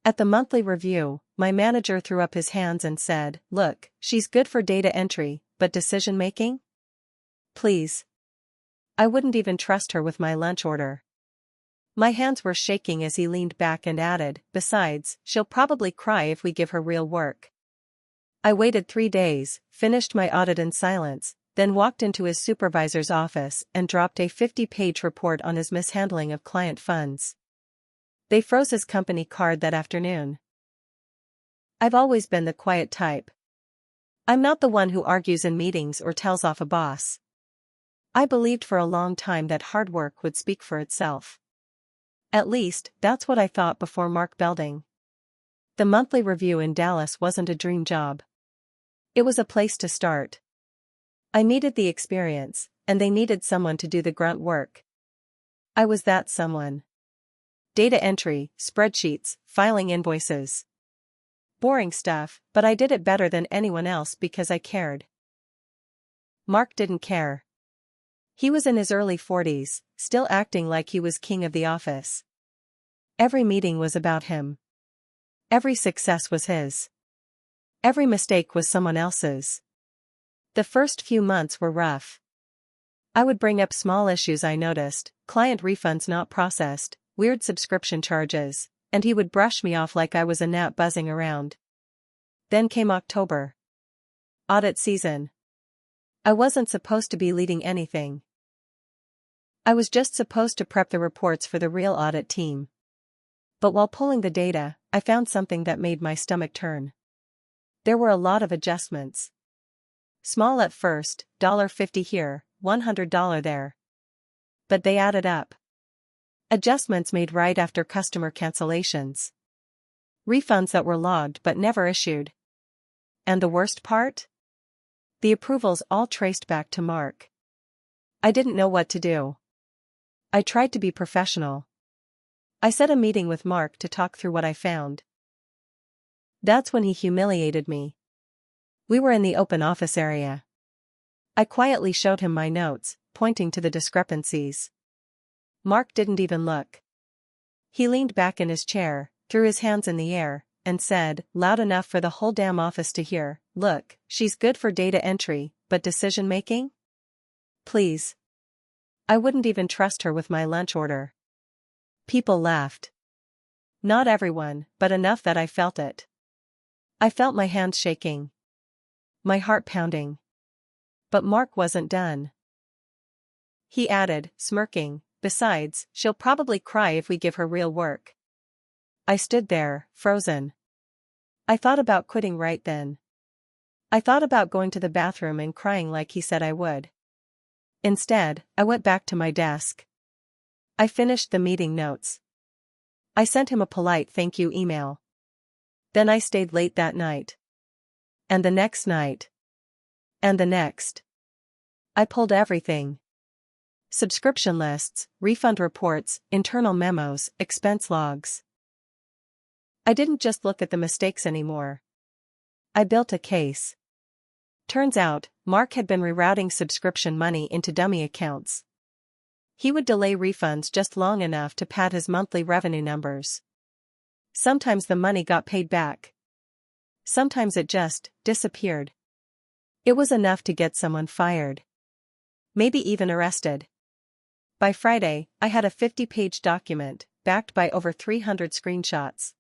At the monthly review, my manager threw up his hands and said, "Look, she's good for data entry, but decision-making? Please. I wouldn't even trust her with my lunch order." My hands were shaking as he leaned back and added, "Besides, she'll probably cry if we give her real work." I waited 3 days, finished my audit in silence, then walked into his supervisor's office and dropped a 50-page report on his mishandling of client funds. They froze his company card that afternoon. I've always been the quiet type. I'm not the one who argues in meetings or tells off a boss. I believed for a long time that hard work would speak for itself. At least, that's what I thought before Mark Belding. The monthly review in Dallas wasn't a dream job. It was a place to start. I needed the experience, and they needed someone to do the grunt work. I was that someone. Data entry, spreadsheets, filing invoices. Boring stuff, but I did it better than anyone else because I cared. Mark didn't care. He was in his early 40s, still acting like he was king of the office. Every meeting was about him. Every success was his. Every mistake was someone else's. The first few months were rough. I would bring up small issues I noticed, client refunds not processed, weird subscription charges, and he would brush me off like I was a gnat buzzing around. Then came October. Audit season. I wasn't supposed to be leading anything. I was just supposed to prep the reports for the real audit team. But while pulling the data, I found something that made my stomach turn. There were a lot of adjustments. Small at first, $50 here, $100 there. But they added up. Adjustments made right after customer cancellations. Refunds that were logged but never issued. And the worst part? The approvals all traced back to Mark. I didn't know what to do. I tried to be professional. I set a meeting with Mark to talk through what I found. That's when he humiliated me. We were in the open office area. I quietly showed him my notes, pointing to the discrepancies. Mark didn't even look. He leaned back in his chair, threw his hands in the air, and said, loud enough for the whole damn office to hear, "Look, she's good for data entry, but decision-making? Please. I wouldn't even trust her with my lunch order." People laughed. Not everyone, but enough that I felt it. I felt my hands shaking. My heart pounding. But Mark wasn't done. He added, smirking, "Besides, she'll probably cry if we give her real work." I stood there, frozen. I thought about quitting right then. I thought about going to the bathroom and crying like he said I would. Instead, I went back to my desk. I finished the meeting notes. I sent him a polite thank you email. Then I stayed late that night. And the next night. And the next. I pulled everything. Subscription lists, refund reports, internal memos, expense logs. I didn't just look at the mistakes anymore. I built a case. Turns out, Mark had been rerouting subscription money into dummy accounts. He would delay refunds just long enough to pad his monthly revenue numbers. Sometimes the money got paid back. Sometimes it just disappeared. It was enough to get someone fired. Maybe even arrested. By Friday, I had a 50-page document, backed by over 300 screenshots.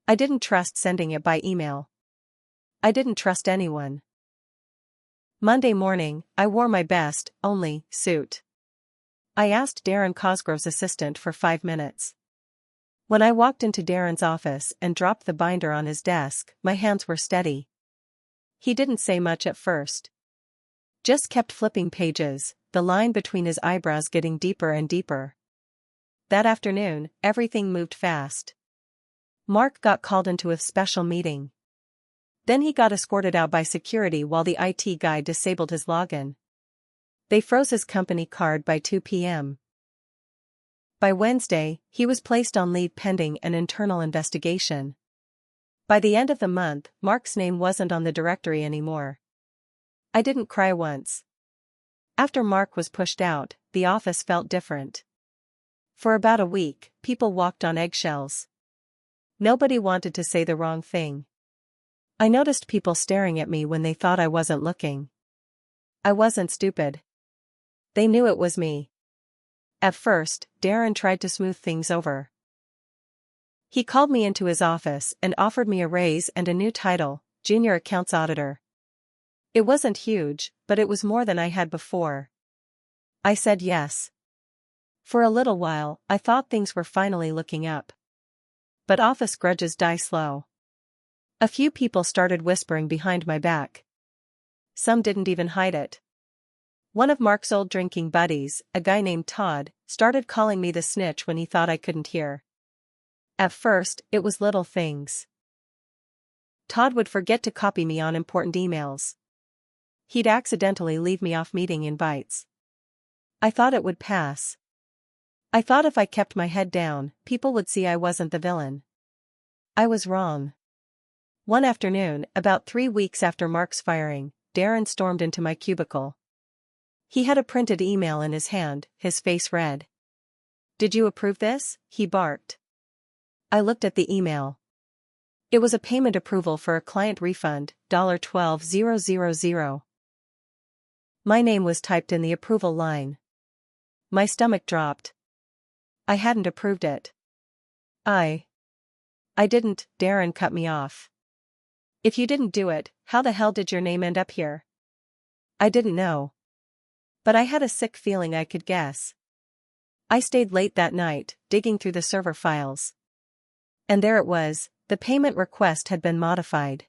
I didn't trust sending it by email. I didn't trust anyone. Monday morning, I wore my best, only, suit. I asked Darren Cosgrove's assistant for 5 minutes. When I walked into Darren's office and dropped the binder on his desk, my hands were steady. He didn't say much at first. Just kept flipping pages, the line between his eyebrows getting deeper and deeper. That afternoon, everything moved fast. Mark got called into a special meeting. Then he got escorted out by security while the IT guy disabled his login. They froze his company card by 2 p.m. By Wednesday, he was placed on leave pending an internal investigation. By the end of the month, Mark's name wasn't on the directory anymore. I didn't cry once. After Mark was pushed out, the office felt different. For about a week, people walked on eggshells. Nobody wanted to say the wrong thing. I noticed people staring at me when they thought I wasn't looking. I wasn't stupid. They knew it was me. At first, Darren tried to smooth things over. He called me into his office and offered me a raise and a new title, Junior Accounts Auditor. It wasn't huge, but it was more than I had before. I said yes. For a little while, I thought things were finally looking up. But office grudges die slow. A few people started whispering behind my back. Some didn't even hide it. One of Mark's old drinking buddies, a guy named Todd, started calling me the snitch when he thought I couldn't hear. At first, it was little things. Todd would forget to copy me on important emails. He'd accidentally leave me off meeting invites. I thought it would pass. I thought if I kept my head down, people would see I wasn't the villain. I was wrong. One afternoon, about 3 weeks after Mark's firing, Darren stormed into my cubicle. He had a printed email in his hand, his face red. "Did you approve this?" he barked. I looked at the email. It was a payment approval for a client refund, $12,000. My name was typed in the approval line. My stomach dropped. I hadn't approved it. I didn't, Darren cut me off. If you didn't do it, how the hell did your name end up here? I didn't know. But I had a sick feeling I could guess. I stayed late that night, digging through the server files. And there it was, the payment request had been modified.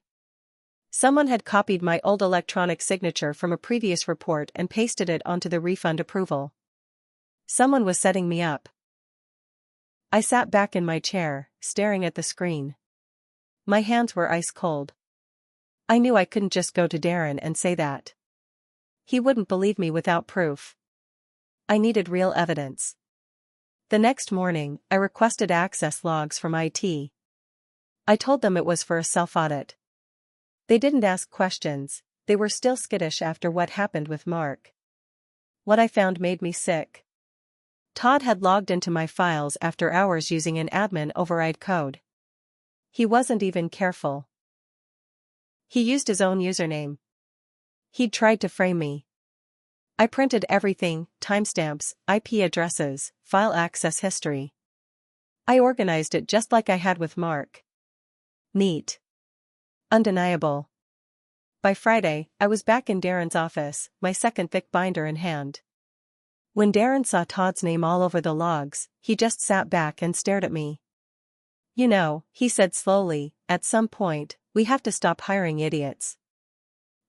Someone had copied my old electronic signature from a previous report and pasted it onto the refund approval. Someone was setting me up. I sat back in my chair, staring at the screen. My hands were ice cold. I knew I couldn't just go to Darren and say that. He wouldn't believe me without proof. I needed real evidence. The next morning, I requested access logs from IT. I told them it was for a self-audit. They didn't ask questions, they were still skittish after what happened with Mark. What I found made me sick. Todd had logged into my files after hours using an admin override code. He wasn't even careful. He used his own username. He'd tried to frame me. I printed everything, timestamps, IP addresses, file access history. I organized it just like I had with Mark. Neat. Undeniable. By Friday, I was back in Darren's office, my second thick binder in hand. When Darren saw Todd's name all over the logs, he just sat back and stared at me. "You know," he said slowly, "at some point, we have to stop hiring idiots."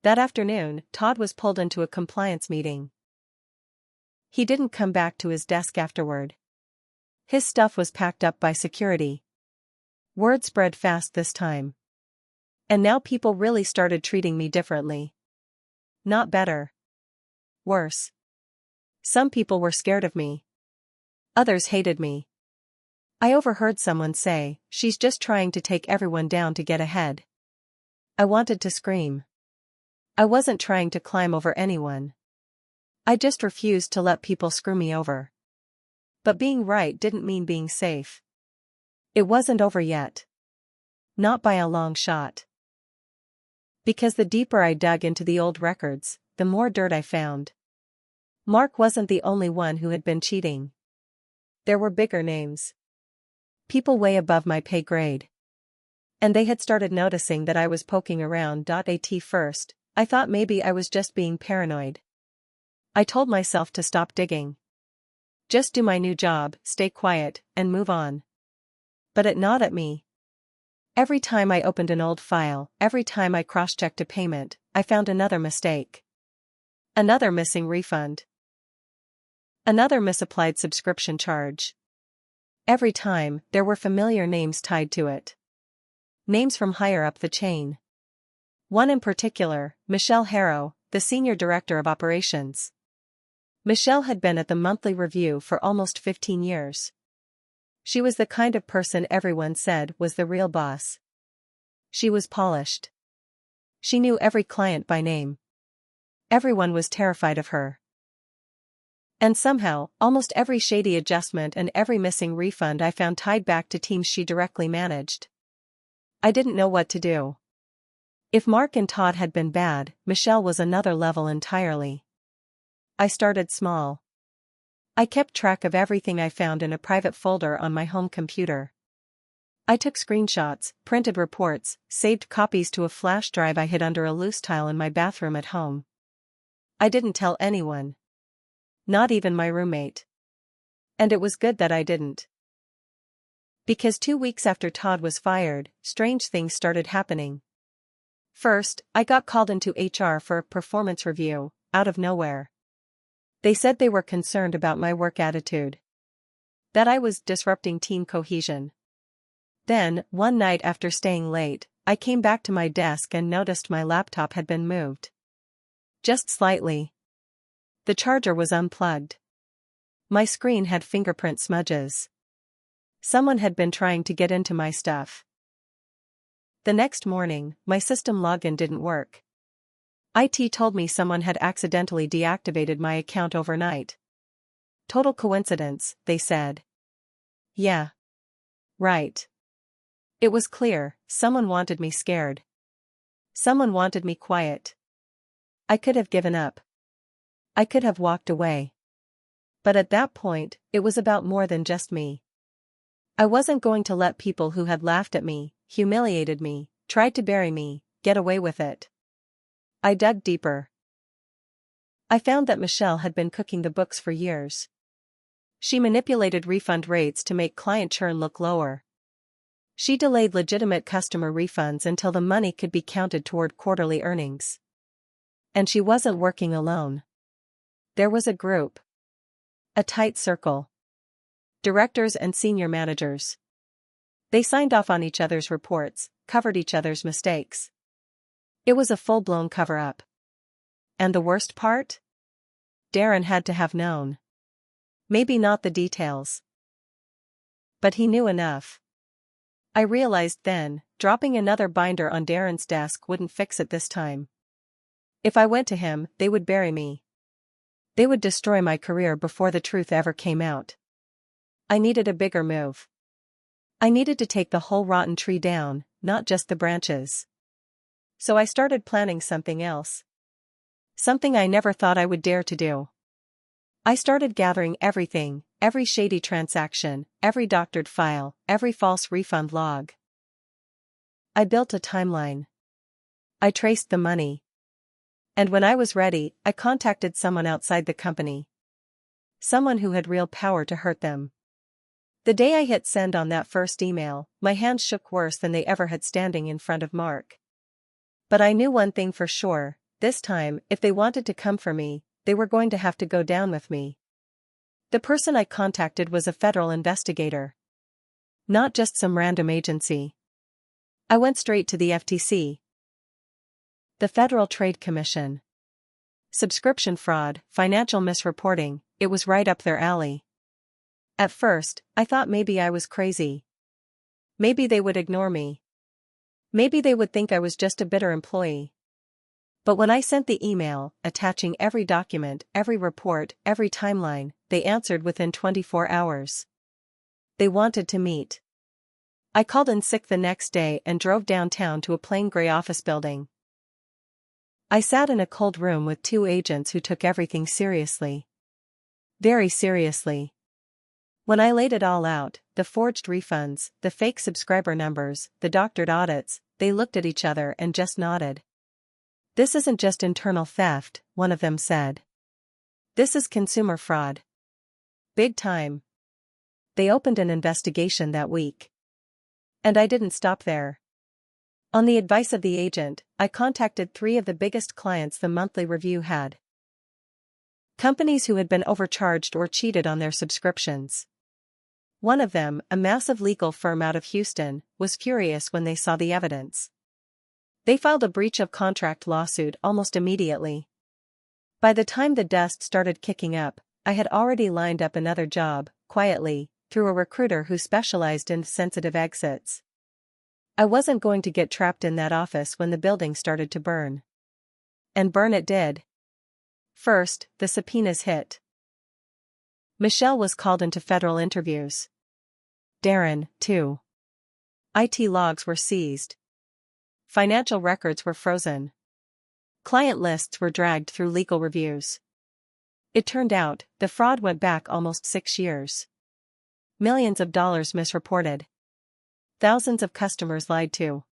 That afternoon, Todd was pulled into a compliance meeting. He didn't come back to his desk afterward. His stuff was packed up by security. Word spread fast this time. And now people really started treating me differently. Not better. Worse. Some people were scared of me. Others hated me. I overheard someone say, "She's just trying to take everyone down to get ahead." I wanted to scream. I wasn't trying to climb over anyone. I just refused to let people screw me over. But being right didn't mean being safe. It wasn't over yet. Not by a long shot. Because the deeper I dug into the old records, the more dirt I found. Mark wasn't the only one who had been cheating. There were bigger names. People way above my pay grade. And they had started noticing that I was poking around. At first, I thought maybe I was just being paranoid. I told myself to stop digging. Just do my new job, stay quiet, and move on. But it gnawed at me. Every time I opened an old file, every time I cross-checked a payment, I found another mistake. Another missing refund. Another misapplied subscription charge. Every time, there were familiar names tied to it. Names from higher up the chain. One in particular, Michelle Harrow, the Senior Director of Operations. Michelle had been at the monthly review for almost 15 years. She was the kind of person everyone said was the real boss. She was polished. She knew every client by name. Everyone was terrified of her. And somehow, almost every shady adjustment and every missing refund I found tied back to teams she directly managed. I didn't know what to do. If Mark and Todd had been bad, Michelle was another level entirely. I started small. I kept track of everything I found in a private folder on my home computer. I took screenshots, printed reports, saved copies to a flash drive I hid under a loose tile in my bathroom at home. I didn't tell anyone. Not even my roommate. And it was good that I didn't. Because 2 weeks after Todd was fired, strange things started happening. First, I got called into HR for a performance review, out of nowhere. They said they were concerned about my work attitude. That I was disrupting team cohesion. Then, one night after staying late, I came back to my desk and noticed my laptop had been moved. Just slightly. The charger was unplugged. My screen had fingerprint smudges. Someone had been trying to get into my stuff. The next morning, my system login didn't work. IT told me someone had accidentally deactivated my account overnight. Total coincidence, they said. Yeah. Right. It was clear, someone wanted me scared. Someone wanted me quiet. I could have given up. I could have walked away. But at that point, it was about more than just me. I wasn't going to let people who had laughed at me, humiliated me, tried to bury me, get away with it. I dug deeper. I found that Michelle had been cooking the books for years. She manipulated refund rates to make client churn look lower. She delayed legitimate customer refunds until the money could be counted toward quarterly earnings. And she wasn't working alone. There was a group. A tight circle. Directors and senior managers. They signed off on each other's reports, covered each other's mistakes. It was a full-blown cover-up. And the worst part? Darren had to have known. Maybe not the details. But he knew enough. I realized then, dropping another binder on Darren's desk wouldn't fix it this time. If I went to him, they would bury me. They would destroy my career before the truth ever came out. I needed a bigger move. I needed to take the whole rotten tree down, not just the branches. So I started planning something else. Something I never thought I would dare to do. I started gathering everything, every shady transaction, every doctored file, every false refund log. I built a timeline. I traced the money. And when I was ready, I contacted someone outside the company. Someone who had real power to hurt them. The day I hit send on that first email, my hands shook worse than they ever had standing in front of Mark. But I knew one thing for sure, this time, if they wanted to come for me, they were going to have to go down with me. The person I contacted was a federal investigator. Not just some random agency. I went straight to the FTC. The Federal Trade Commission. Subscription fraud, financial misreporting, it was right up their alley. At first, I thought maybe I was crazy. Maybe they would ignore me. Maybe they would think I was just a bitter employee. But when I sent the email, attaching every document, every report, every timeline, they answered within 24 hours. They wanted to meet. I called in sick the next day and drove downtown to a plain gray office building. I sat in a cold room with 2 agents who took everything seriously. Very seriously. When I laid it all out, the forged refunds, the fake subscriber numbers, the doctored audits, they looked at each other and just nodded. This isn't just internal theft, one of them said. This is consumer fraud. Big time. They opened an investigation that week. And I didn't stop there. On the advice of the agent, I contacted 3 of the biggest clients the monthly review had. Companies who had been overcharged or cheated on their subscriptions. One of them, a massive legal firm out of Houston, was furious when they saw the evidence. They filed a breach of contract lawsuit almost immediately. By the time the dust started kicking up, I had already lined up another job, quietly, through a recruiter who specialized in sensitive exits. I wasn't going to get trapped in that office when the building started to burn. And burn it did. First, the subpoenas hit. Michelle was called into federal interviews. Darren, too. IT logs were seized. Financial records were frozen. Client lists were dragged through legal reviews. It turned out, the fraud went back almost 6 years. Millions of dollars misreported. Thousands of customers lied to.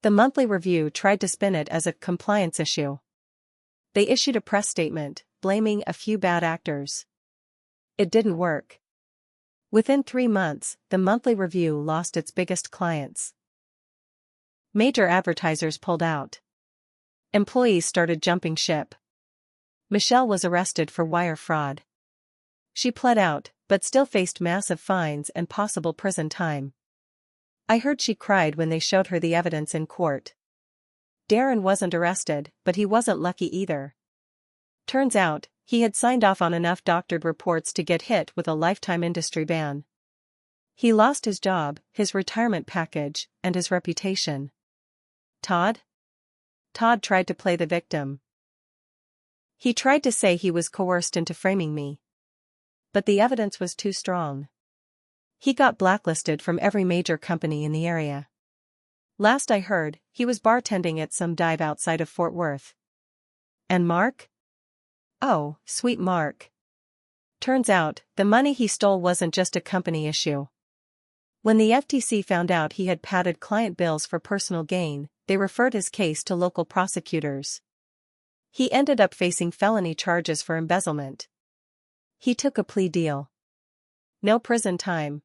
The monthly review tried to spin it as a compliance issue. They issued a press statement, blaming a few bad actors. It didn't work. Within 3 months, the monthly review lost its biggest clients. Major advertisers pulled out. Employees started jumping ship. Michelle was arrested for wire fraud. She pled out, but still faced massive fines and possible prison time. I heard she cried when they showed her the evidence in court. Darren wasn't arrested, but he wasn't lucky either. Turns out, he had signed off on enough doctored reports to get hit with a lifetime industry ban. He lost his job, his retirement package, and his reputation. Todd? Todd tried to play the victim. He tried to say he was coerced into framing me. But the evidence was too strong. He got blacklisted from every major company in the area. Last I heard, he was bartending at some dive outside of Fort Worth. And Mark? Oh, sweet Mark. Turns out, the money he stole wasn't just a company issue. When the FTC found out he had padded client bills for personal gain, they referred his case to local prosecutors. He ended up facing felony charges for embezzlement. He took a plea deal. No prison time.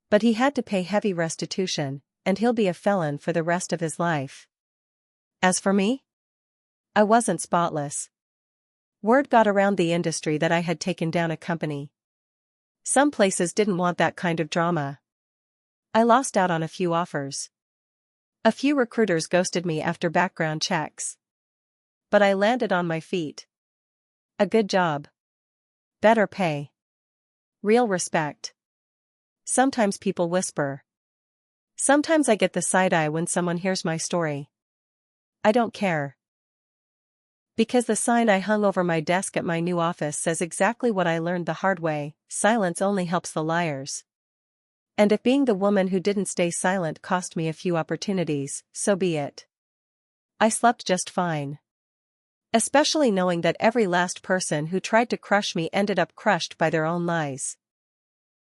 But he had to pay heavy restitution, and he'll be a felon for the rest of his life. As for me? I wasn't spotless. Word got around the industry that I had taken down a company. Some places didn't want that kind of drama. I lost out on a few offers. A few recruiters ghosted me after background checks. But I landed on my feet. A good job. Better pay. Real respect. Sometimes people whisper. Sometimes I get the side eye when someone hears my story. I don't care. Because the sign I hung over my desk at my new office says exactly what I learned the hard way: silence only helps the liars. And if being the woman who didn't stay silent cost me a few opportunities, so be it. I slept just fine. Especially knowing that every last person who tried to crush me ended up crushed by their own lies.